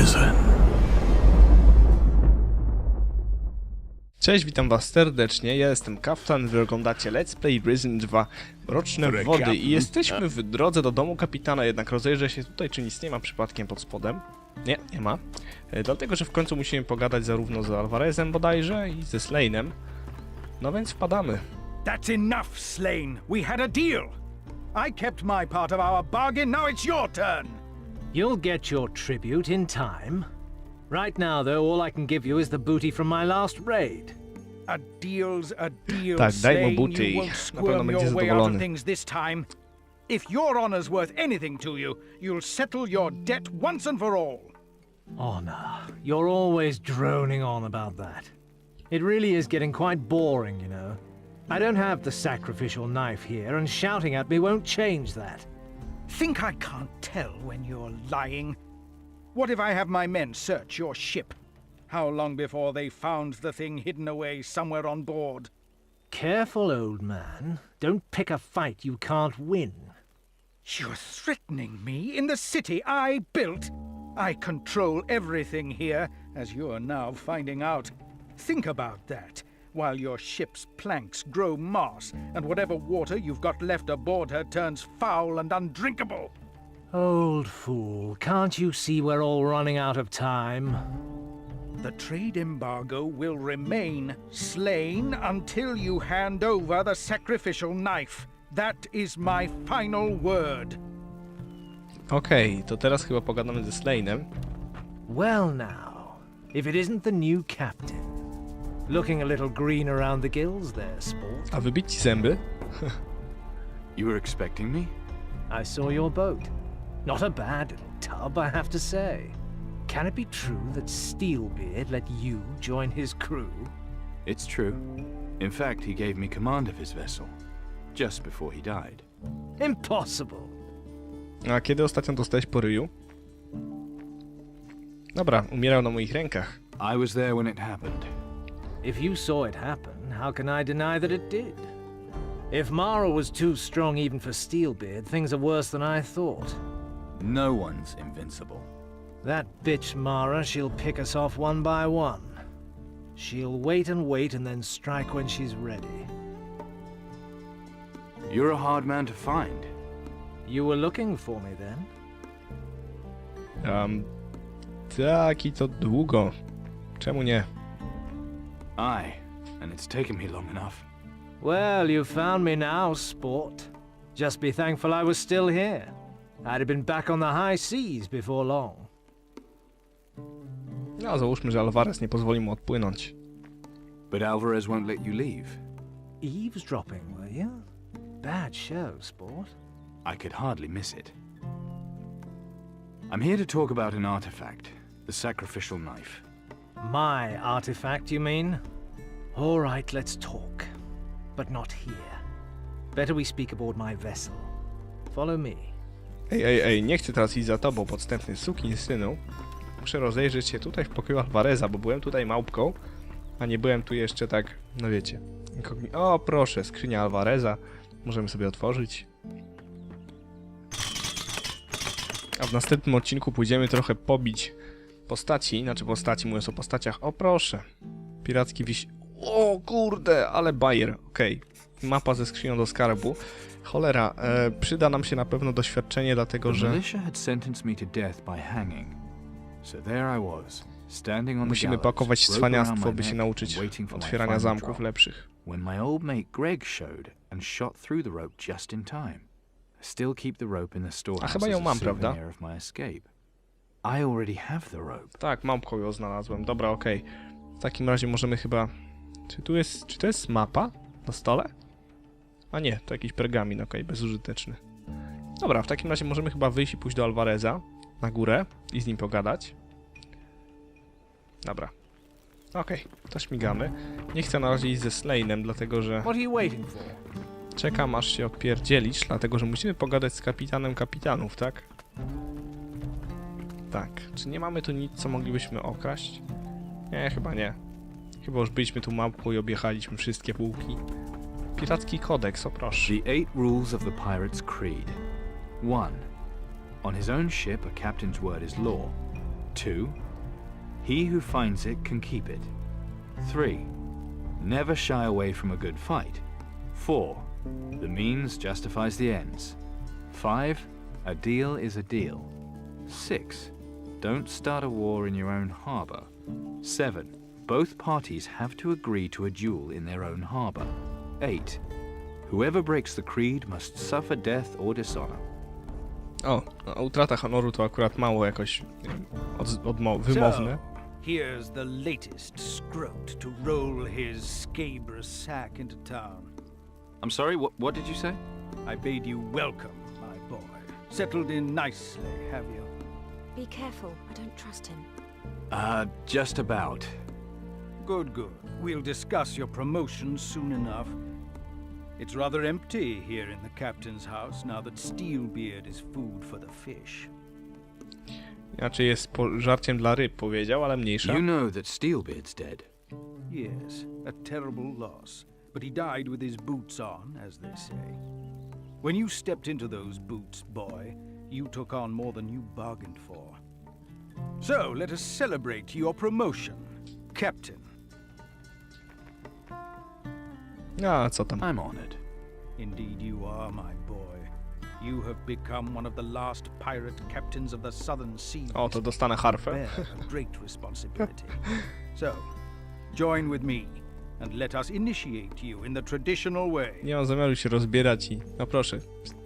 prison. Cześć, witam was serdecznie, ja jestem Kaftan, wy oglądacie Let's Play Prison 2 Mroczne Wody i jesteśmy w drodze do domu kapitana, jednak rozejrzę się tutaj, czy nic nie ma przypadkiem pod spodem. Nie, nie ma. Dlatego, że w końcu musimy pogadać zarówno z Alvarezem bodajże i ze Slane'em. No więc wpadamy. That's enough, Slane. We had a deal. I kept my part of our bargain, now it's your turn. You'll get your tribute in time. Right now, though, all I can give you is the booty from my last raid. A deal's a deal, Tak, daj mu Slane. booty. You won't Na pewno squirm będzie your way out of zadowolony. things this time. If your honor's worth anything to you, you'll settle your debt once and for all. Honor. You're always droning on about that. It really is getting quite boring, you know. I don't have the sacrificial knife here, and shouting at me won't change that. Think I can't tell when you're lying? What if I have my men search your ship? How long before they found the thing hidden away somewhere on board? Careful, old man. Don't pick a fight you can't win. You're threatening me in the city I built. I control everything here, as you're now finding out. Think about that, while your ship's planks grow moss, and whatever water you've got left aboard her turns foul and undrinkable. Old fool, can't you see we're all running out of time? The trade embargo will remain, Slane, until you hand over the sacrificial knife. That is my final word. Okej, to teraz chyba pogadamy ze Slane'em. Well now, if it isn't the new captain. Looking a little green around the gills there, sport. A wybić ci zęby? You were expecting me? I saw your boat. Not a bad little tub, I have to say. Can it be true that Steelbeard let you join his crew? It's true. In fact, he gave me command of his vessel, just before he died. Impossible. A kiedy ostatnio dostałeś po ryju? Dobra, umierał na moich rękach. I was there when it happened. If you saw it happen, how can I deny that it did? If Mara was too strong even for Steelbeard, things are worse than I thought. No one's invincible. That bitch Mara, she'll pick us off one by one. She'll wait and then strike when she's ready. You're a hard man to find. You were looking for me then? Tak i to długo. Czemu nie? Aye, and it's taken me long enough. Well, you found me now, sport. Just be thankful I was still here. I'd have been back on the high seas before long. No, załóżmy, że Alvarez nie pozwoli mu odpłynąć. But Alvarez won't let you leave. Eavesdropping, were you? Bad show, sport. I could hardly miss it. I'm here to talk about an artifact, the sacrificial knife. My artifact, you mean? All right, let's talk. But not here. Better we speak aboard my vessel. Follow me. Ej, nie chcę teraz iść za tobą, podstępny sukinsynu. Muszę rozejrzeć się tutaj w pokoju Alvareza, bo byłem tutaj małpką, a nie byłem tu jeszcze tak, no wiecie. O, proszę, skrzynia Alvareza. Możemy sobie otworzyć. A w następnym odcinku pójdziemy trochę pobić postaci, mówiąc o postaciach. O, proszę. Piracki wieś... O, kurde, ale bajer. Okej. Mapa ze skrzynią do skarbu. Cholera, przyda nam się na pewno doświadczenie, dlatego The że... militia had sentenced me to death by hanging. So there I was, standing on the Musimy gallows, pakować rope around cwaniactwo, my by się neck, nauczyć waiting for my otwierania final zamków drop. lepszych. When my old mate Greg showed and shot through the rope just in time. I still keep the rope in the storehouse chyba ją as a mam, prawda? souvenir of my escape. I already have the rope. Tak, małpką ją znalazłem. Dobra, okej. W takim razie możemy chyba... Czy to jest mapa na stole? A nie, to jakiś pergamin, okej, bezużyteczny. Dobra, w takim razie możemy chyba wyjść i pójść do Alvareza na górę i z nim pogadać. Dobra. Okej, to śmigamy. Nie chcę na razie iść ze Slane'em, dlatego że... What are you waiting for? Czekam aż się odpierdzielisz, dlatego że musimy pogadać z kapitanem kapitanów, tak? Tak. Czy nie mamy tu nic, co moglibyśmy okraść? Nie, chyba nie. Chyba już byliśmy tu małpką i objechaliśmy wszystkie półki. Piracki kodeks, o proszę. The 8 rules of the pirate's creed. 1. On his own ship, a captain's word is law. 2. He who finds it can keep it. 3. Never shy away from a good fight. 4. The means justifies the ends. 5. A deal is a deal. 6. Don't start a war in your own harbor. 7. Both parties have to agree to a duel in their own harbor. 8. Whoever breaks the creed must suffer death or dishonor. O, utrata honoru to akurat mało jakoś wymowne. So, here's the latest scrote to roll his scabrous sack into town. I'm sorry, what did you say? I bade you welcome, my boy. Settled in nicely, have you? Be careful, I don't trust him. Just about. Good, good. We'll discuss your promotion soon enough. It's rather empty here in the captain's house now that Steelbeard is food for the fish. Inaczej jest żarciem dla ryb, powiedział, ale mniejsza. You know that Steelbeard's dead. Yes, a terrible loss, but he died with his boots on, as they say. When you stepped into those boots, boy, you took on more than you bargained for. So, let us celebrate your promotion, Captain. A, co tam? I'm honored. Indeed you are, my boy. You have become one of the last pirate captains of the southern seas. O, to dostanę harfę. Bear a great responsibility. So, join with me and let us initiate you in the traditional way. Nie mam zamiaru się rozbierać i... No proszę,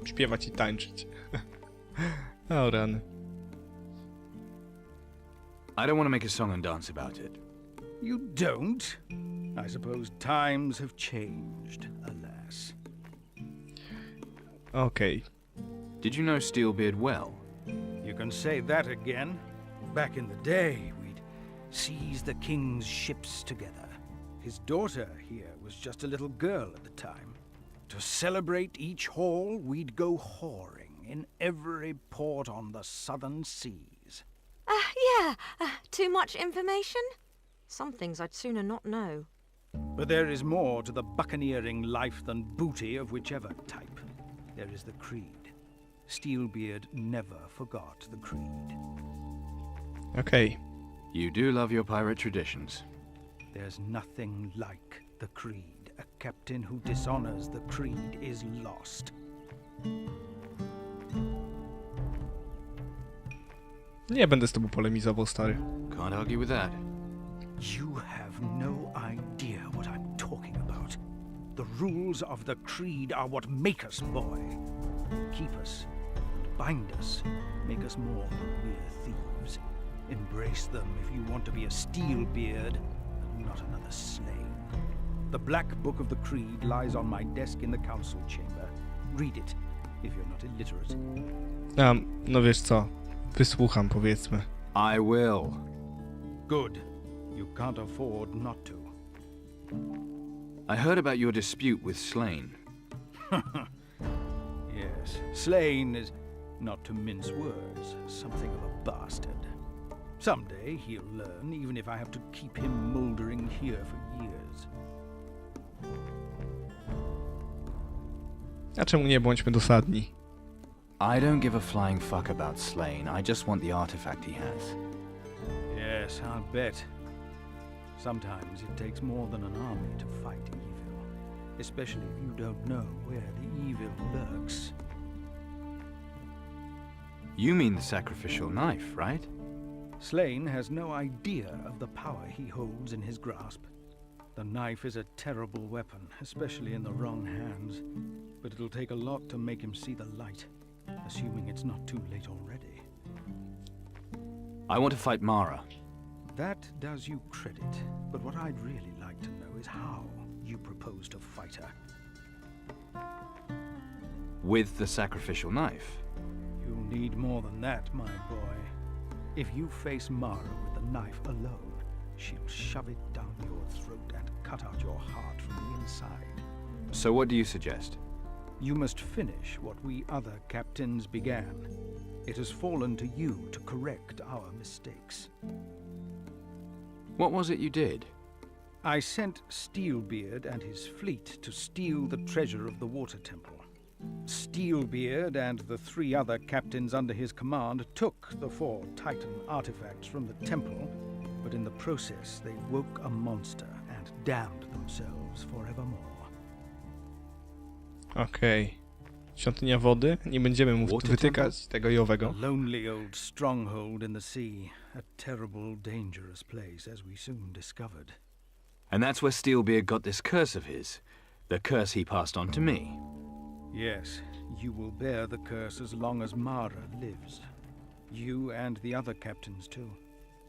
śpiewać i tańczyć. O, rany. I don't want to make a song and dance about it. You don't? I suppose times have changed, alas. Okej. Did you know Steelbeard well? You can say that again. Back in the day, we'd seize the king's ships together. His daughter here was just a little girl at the time. To celebrate each haul, we'd go whoring in every port on the southern seas. Yeah, too much information? Some things I'd sooner not know. But there is more to the buccaneering life than booty of whichever type. There is the creed. Steelbeard never forgot the creed. Okej. You do love your pirate traditions. There's nothing like the creed. A captain who dishonors the creed is lost. Nie będę z tobą polemizował, stary. Can't argue with that. You have no idea what I'm talking about. The rules of the creed are what make us, boy. Keep us, bind us, make us more than mere thieves. Embrace them if you want to be a Steelbeard and not another slave. The black book of the creed lies on my desk in the council chamber. Read it, if you're not illiterate. No wiesz co, wysłucham, powiedzmy. I will. Good. You can't afford not to. I heard about your dispute with Slane. Yes, Slane is, not to mince words, something of a bastard. Someday he'll learn, even if I have to keep him mouldering here for years. A czemu nie bądźmy dosadni? I don't give a flying fuck about Slane. I just want the artifact he has. Yes, I'll bet. Sometimes it takes more than an army to fight evil, especially if you don't know where the evil lurks. You mean the sacrificial knife, right? Slane has no idea of the power he holds in his grasp. The knife is a terrible weapon, especially in the wrong hands, but it'll take a lot to make him see the light, assuming it's not too late already. I want to fight Mara. That does you credit, but what I'd really like to know is how you propose to fight her. With the sacrificial knife. You'll need more than that, my boy. If you face Mara with the knife alone, she'll shove it down your throat and cut out your heart from the inside. So what do you suggest? You must finish what we other captains began. It has fallen to you to correct our mistakes. What was it you did? I sent Steelbeard and his fleet to steal the treasure of the Water Temple. Steelbeard and the 3 other captains under his command took the 4 Titan artifacts from the temple, but in the process they woke a monster and damned themselves forevermore. Okej. Świątynia wody? Nie będziemy mu Water wytykać tego i A owego. lonely old stronghold in the sea, a terrible, dangerous place, as we soon discovered. And that's where Steelbeard got this curse of his. The curse he passed on to me. Yes, you will bear the curse as long as Mara lives. You and the other captains, too.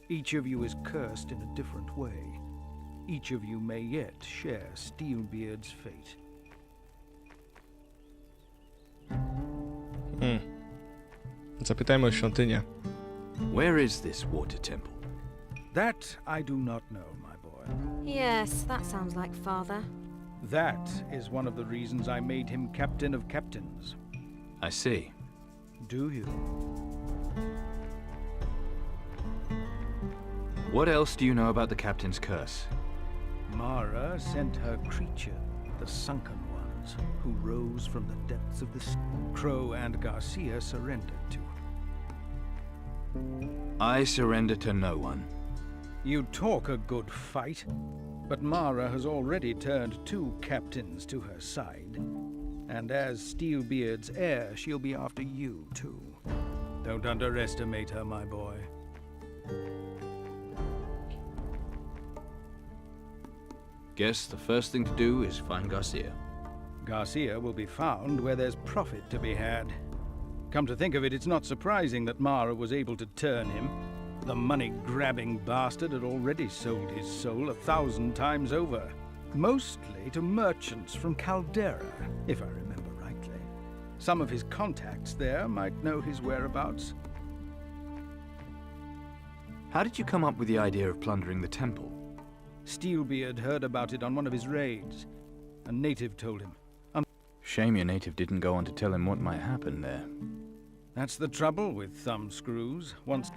Each of you is cursed in a different way. Each of you may yet share Steelbeard's fate. Zapytajmy o świątynię. Where is this water temple? That I do not know, my boy. Yes, that sounds like father. That is one of the reasons I made him captain of captains. I see. Do you? What else do you know about the captain's curse? Mara sent her creature, the sunken ones, who rose from the depths of the sea. Crow and Garcia surrendered to her. I surrender to no one. You talk a good fight, but Mara has already turned 2 captains to her side. And as Steelbeard's heir, she'll be after you, too. Don't underestimate her, my boy. Guess the first thing to do is find Garcia. Garcia will be found where there's profit to be had. Come to think of it, it's not surprising that Mara was able to turn him. The money-grabbing bastard had already sold his soul 1,000 times over. Mostly to merchants from Caldera, if I remember rightly. Some of his contacts there might know his whereabouts. How did you come up with the idea of plundering the temple? Steelbeard heard about it on one of his raids. A native told him. Shame your native didn't go on to tell him what might happen there. That's the trouble with thumbscrews. Once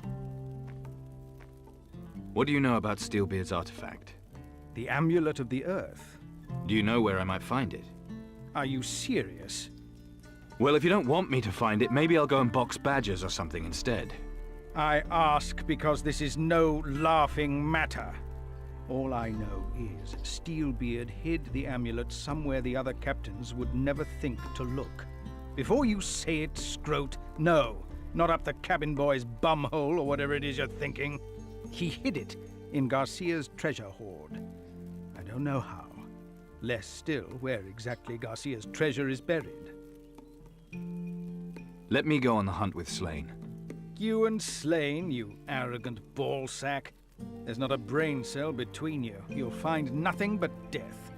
What do you know about Steelbeard's artifact? the amulet of the earth. Do you know where I might find it? Are you serious? Well, if you don't want me to find it, maybe I'll go and box badgers or something instead. I ask because this is no laughing matter. All I know is Steelbeard hid the amulet somewhere the other captains would never think to look. Before you say it, Scroat, no, not up the cabin boy's bumhole or whatever it is you're thinking. He hid it in Garcia's treasure hoard. I don't know how. Less still where exactly Garcia's treasure is buried. Let me go on the hunt with Slane. You and Slane, you arrogant ballsack. There's not a brain cell between you. You'll find nothing but death.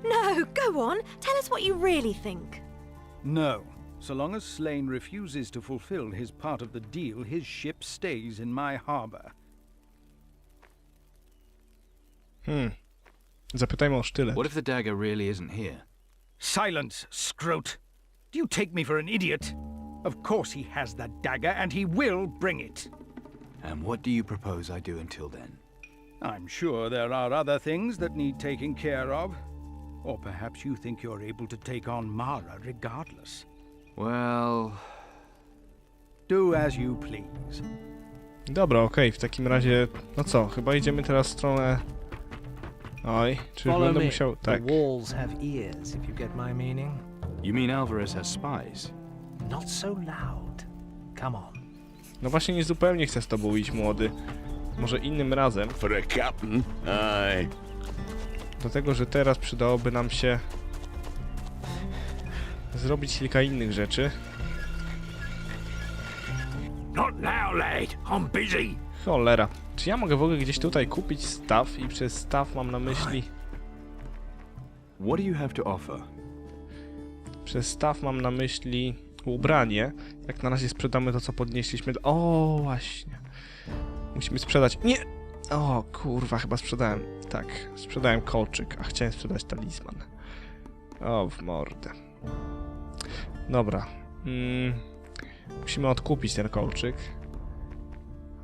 No, go on. Tell us what you really think. No. So long as Slane refuses to fulfill his part of the deal, his ship stays in my harbor. Zapytajmy o sztylet. What if the dagger really isn't here? Silence, Scroat! Do you take me for an idiot? Of course he has that dagger, and he will bring it. And what do you propose I do until then? I'm sure there are other things that need taking care of. Or perhaps you think you're able to take on Mara regardless. Well... Do as you please. Dobra, okej, w takim razie, no co, chyba idziemy teraz w stronę... Oj, czy Follow będę me. musiał... The Tak. walls have ears, if you get my meaning. You mean Alvarez has spies? Not so loud. Come on. No właśnie nie zupełnie chcę z tobą iść, młody. Może innym razem. For a captain, aye. Dlatego, że teraz przydałoby nam się zrobić kilka innych rzeczy. Not now, lad. I'm busy. Cholera. Czy ja mogę w ogóle gdzieś tutaj kupić staw? I przez staw mam na myśli... What do you have to offer? Przez staw mam na myśli ubranie. Jak na razie sprzedamy to, co podnieśliśmy. O, właśnie. Musimy sprzedać... Nie! O, kurwa, chyba sprzedałem... Tak, sprzedałem kolczyk, a chciałem sprzedać talizman. O, w mordę. Dobra. Musimy odkupić ten kolczyk.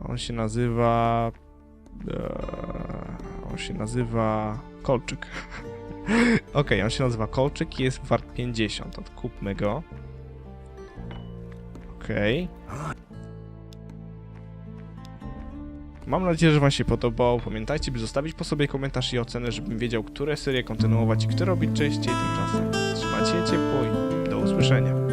On się nazywa... On się nazywa... Kolczyk. Okej, on się nazywa Kolczyk i jest wart 50. Odkupmy go. Okej. Mam nadzieję, że wam się podobało. Pamiętajcie, by zostawić po sobie komentarz i ocenę, żebym wiedział, które serie kontynuować i które robić częściej. Tymczasem trzymajcie się ciepło i do usłyszenia.